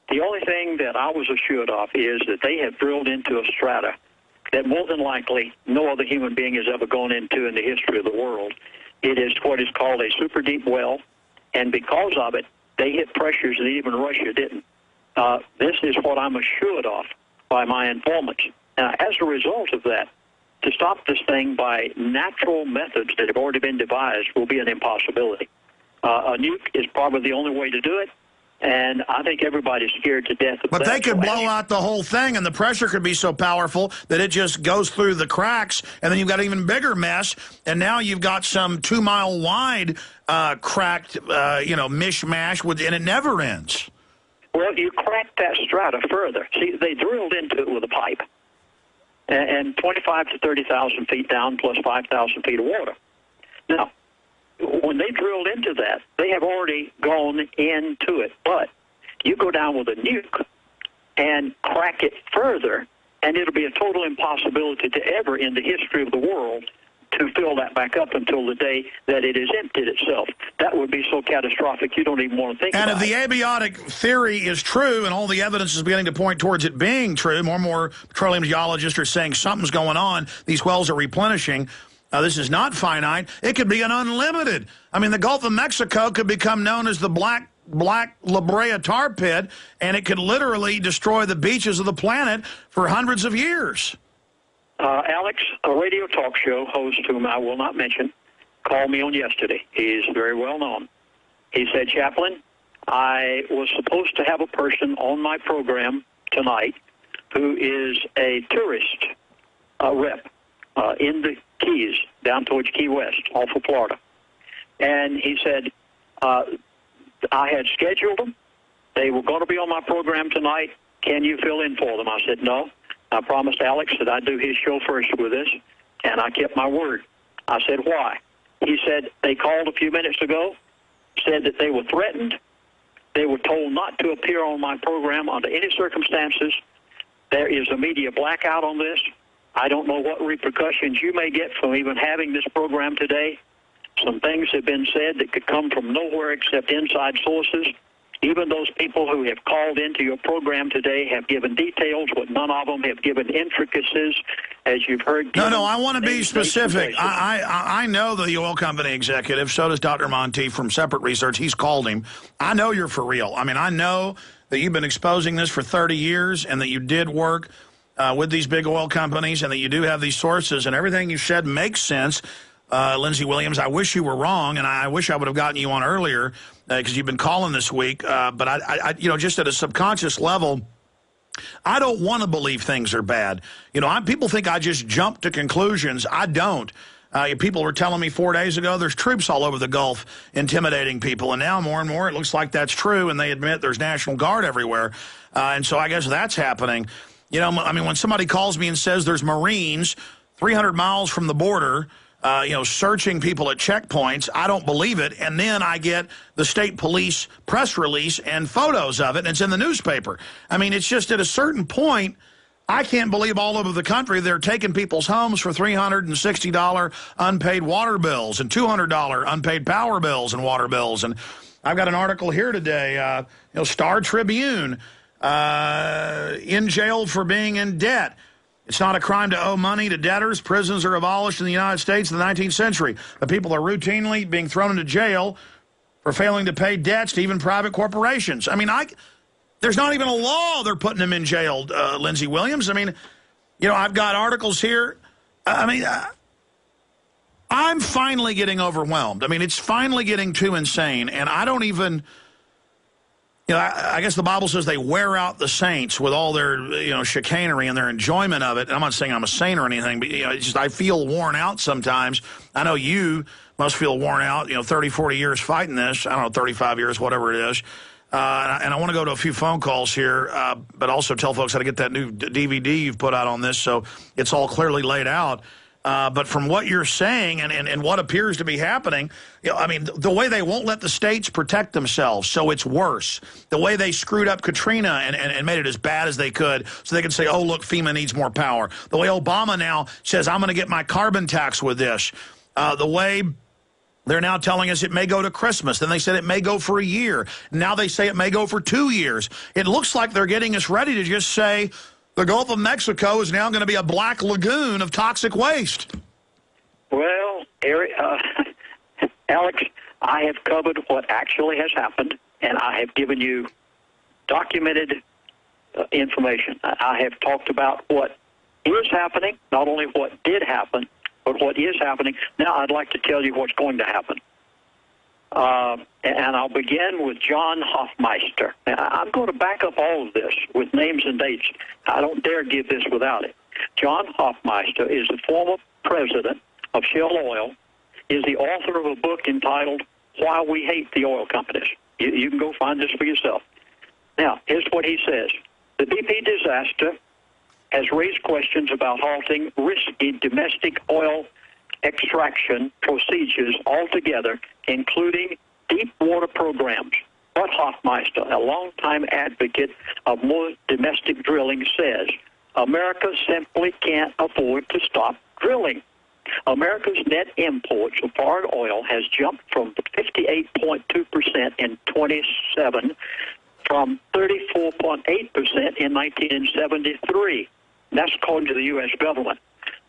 The only thing that I was assured of is that they have drilled into a strata that more than likely no other human being has ever gone into in the history of the world. It is what is called a super deep well, and because of it, they hit pressures that even Russia didn't. This is what I'm assured of by my informants. Now, as a result of that, to stop this thing by natural methods that have already been devised will be an impossibility. A nuke is probably the only way to do it. And I think everybody's scared to death of that. But they could blow out the whole thing, and the pressure could be so powerful that it just goes through the cracks, and then you've got an even bigger mess, and now you've got some 2-mile-wide cracked, mishmash, and it never ends. Well, you crack that strata further. See, they drilled into it with a pipe, and 25 to 30,000 feet down plus 5,000 feet of water. Now, when they drilled into that, they have already gone into it. But you go down with a nuke and crack it further, and it'll be a total impossibility to ever in the history of the world to fill that back up until the day that it is emptied itself. That would be so catastrophic you don't even want to think about it. And if the abiotic theory is true, and all the evidence is beginning to point towards it being true, more and more petroleum geologists are saying something's going on, these wells are replenishing. This is not finite. It could be an unlimited. I mean, the Gulf of Mexico could become known as the Black La Brea tar pit, and it could literally destroy the beaches of the planet for hundreds of years. Alex, a radio talk show host whom I will not mention, called me on yesterday. He's very well known. He said, Chaplain, I was supposed to have a person on my program tonight who is a tourist rep in the Keys, down towards Key West, off of Florida. And he said, I had scheduled them. They were going to be on my program tonight. Can you fill in for them? I said, no. I promised Alex that I'd do his show first with this, and I kept my word. I said, why? He said, they called a few minutes ago, said that they were threatened. They were told not to appear on my program under any circumstances. There is a media blackout on this. I don't know what repercussions you may get from even having this program today. Some things have been said that could come from nowhere except inside sources. Even those people who have called into your program today have given details, but none of them have given intricacies, as you've heard. No, I want to be specific. I know the oil company executive. So does Dr. Monteith from Separate Research. He's called him. I know you're for real. I mean, I know that you've been exposing this for 30 years and that you did work with these big oil companies, and that you do have these sources, and everything you said makes sense. Lindsey Williams, I wish you were wrong, and I wish I would have gotten you on earlier because you've been calling this week. But I just at a subconscious level, I don't want to believe things are bad. People think I just jump to conclusions. I don't. People were telling me 4 days ago there's troops all over the Gulf intimidating people, and now more and more it looks like that's true, and they admit there's National Guard everywhere. And so I guess that's happening. When somebody calls me and says there's Marines 300 miles from the border, searching people at checkpoints, I don't believe it. And then I get the state police press release and photos of it, and it's in the newspaper. I mean, it's just at a certain point, I can't believe all over the country they're taking people's homes for $360 unpaid water bills and $200 unpaid power bills and water bills. And I've got an article here today, Star Tribune, in jail for being in debt. It's not a crime to owe money to debtors. Prisons are abolished in the United States in the 19th century. The people are routinely being thrown into jail for failing to pay debts to even private corporations. I mean, there's not even a law they're putting them in jail, Lindsey Williams. I mean, I've got articles here. I'm finally getting overwhelmed. I mean, it's finally getting too insane, and I don't even... I guess the Bible says they wear out the saints with all their, chicanery and their enjoyment of it. And I'm not saying I'm a saint or anything, but, it's just I feel worn out sometimes. I know you must feel worn out, 30, 40 years fighting this. I don't know, 35 years, whatever it is. And I want to go to a few phone calls here, but also tell folks how to get that new DVD you've put out on this so it's all clearly laid out. But from what you're saying and what appears to be happening, the way they won't let the states protect themselves, so it's worse. The way they screwed up Katrina and made it as bad as they could so they can say, oh, look, FEMA needs more power. The way Obama now says, I'm going to get my carbon tax with this. The way They're now telling us it may go to Christmas. Then they said it may go for a year. Now they say it may go for 2 years. It looks like they're getting us ready to just say the Gulf of Mexico is now going to be a black lagoon of toxic waste. Well, Eric, Alex, I have covered what actually has happened, and I have given you documented information. I have talked about what is happening, not only what did happen, but what is happening. Now I'd like to tell you what's going to happen. And I'll begin with John Hofmeister. I'm going to back up all of this with names and dates. I don't dare give this without it. John Hofmeister is the former president of Shell Oil, is the author of a book entitled Why We Hate the Oil Companies. You can go find this for yourself. Now, here's what he says. The BP disaster has raised questions about halting risky domestic oil extraction procedures altogether, including deep water programs. Bud Hofmeister, a longtime advocate of more domestic drilling, says America simply can't afford to stop drilling. America's net imports of foreign oil has jumped from 58.2% in 27 from 34.8% in 1973. That's according to the U.S. government.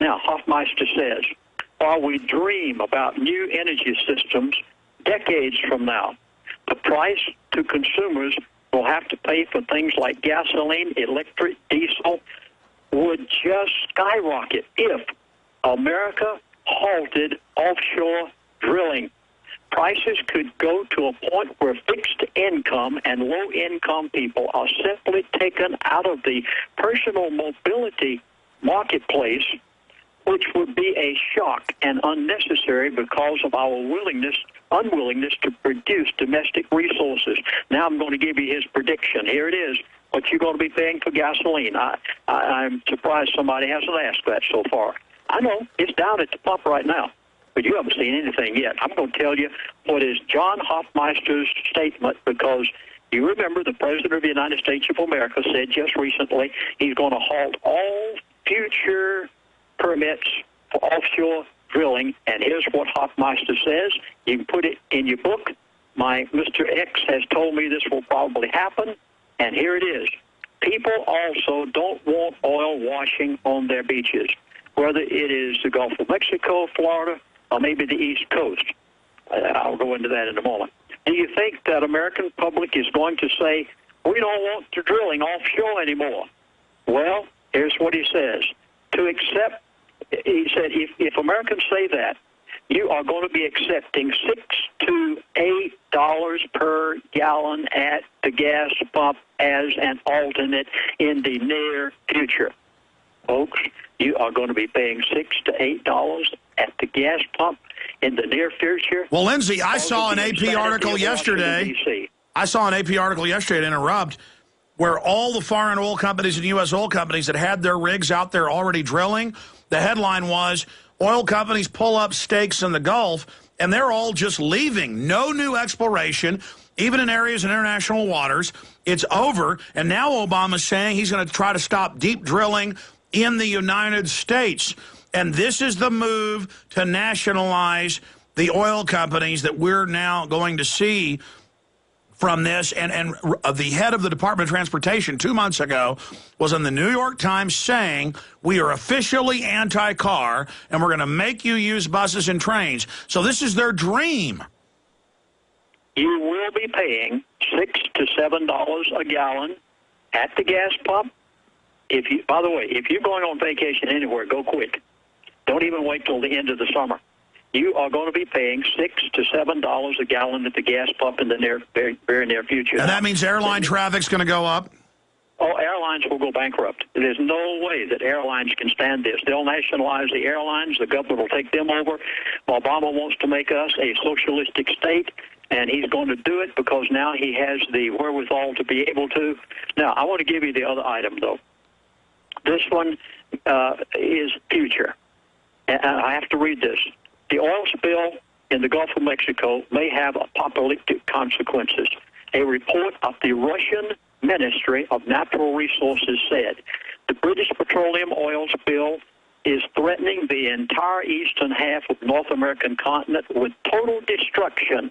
Now, Hofmeister says, while we dream about new energy systems decades from now, the price to consumers will have to pay for things like gasoline, electric, diesel would just skyrocket if America halted offshore drilling. Prices could go to a point where fixed income and low-income people are simply taken out of the personal mobility marketplace, which would be a shock and unnecessary because of our unwillingness to produce domestic resources. Now I'm going to give you his prediction. Here it is. What you're going to be paying for gasoline. I'm surprised somebody hasn't asked that so far. I know it's down at the pump right now, but you haven't seen anything yet. I'm going to tell you what is John Hofmeister's statement, because you remember the President of the United States of America said just recently he's going to halt all future permits for offshore drilling, and here's what Hofmeister says. You can put it in your book. My Mr. X has told me this will probably happen, and here it is. People also don't want oil washing on their beaches, whether it is the Gulf of Mexico, Florida, or maybe the East Coast. I'll go into that in a moment. Do you think that American public is going to say, we don't want the drilling offshore anymore? Well, here's what he says. To accept, he said, if Americans say that, you are going to be accepting $6 to $8 per gallon at the gas pump as an alternate in the near future. Folks, you are going to be paying $6 to $8 at the gas pump in the near future. Well, Lindsay, I saw an AP article yesterday. I saw an AP article yesterday to interrupt, where all the foreign oil companies and U.S. oil companies that had their rigs out there already drilling, the headline was, oil companies pull up stakes in the Gulf, and they're all just leaving. No new exploration, even in areas in international waters. It's over, and now Obama's saying he's going to try to stop deep drilling in the United States. And this is the move to nationalize the oil companies that we're now going to see from this. And the head of the Department of Transportation 2 months ago was in the New York Times saying, we are officially anti-car, and we're going to make you use buses and trains. So this is their dream. You will be paying $6 to $7 a gallon at the gas pump. By the way, if you're going on vacation anywhere, go quick. Don't even wait till the end of the summer. You are going to be paying $6 to $7 a gallon at the gas pump in the very near future. And that means airline traffic's going to go up? Oh, airlines will go bankrupt. There's no way that airlines can stand this. They'll nationalize the airlines. The government will take them over. Obama wants to make us a socialistic state, and he's going to do it because now he has the wherewithal to be able to. Now, I want to give you the other item, though. This one is future. And I have to read this. The oil spill in the Gulf of Mexico may have apocalyptic consequences. A report of the Russian Ministry of Natural Resources said the British petroleum oil spill is threatening the entire eastern half of North American continent with total destruction,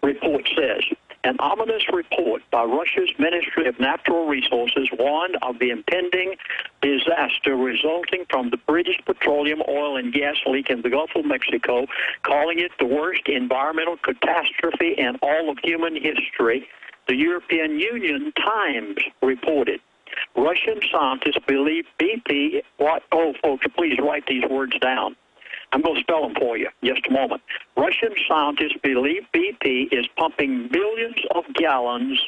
report says. An ominous report by Russia's Ministry of Natural Resources warned of the impending disaster resulting from the British petroleum, oil, and gas leak in the Gulf of Mexico, calling it the worst environmental catastrophe in all of human history, the European Union Times reported. Russian scientists believe BP, folks, please write these words down. I'm going to spell them for you in just a moment. Russian scientists believe BP is pumping millions of gallons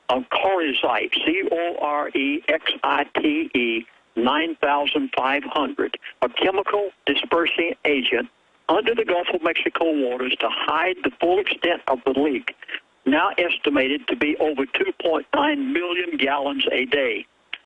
of Corexite, Corexite 9,500, a chemical dispersing agent, under the Gulf of Mexico waters to hide the full extent of the leak, now estimated to be over 2.9 million gallons a day.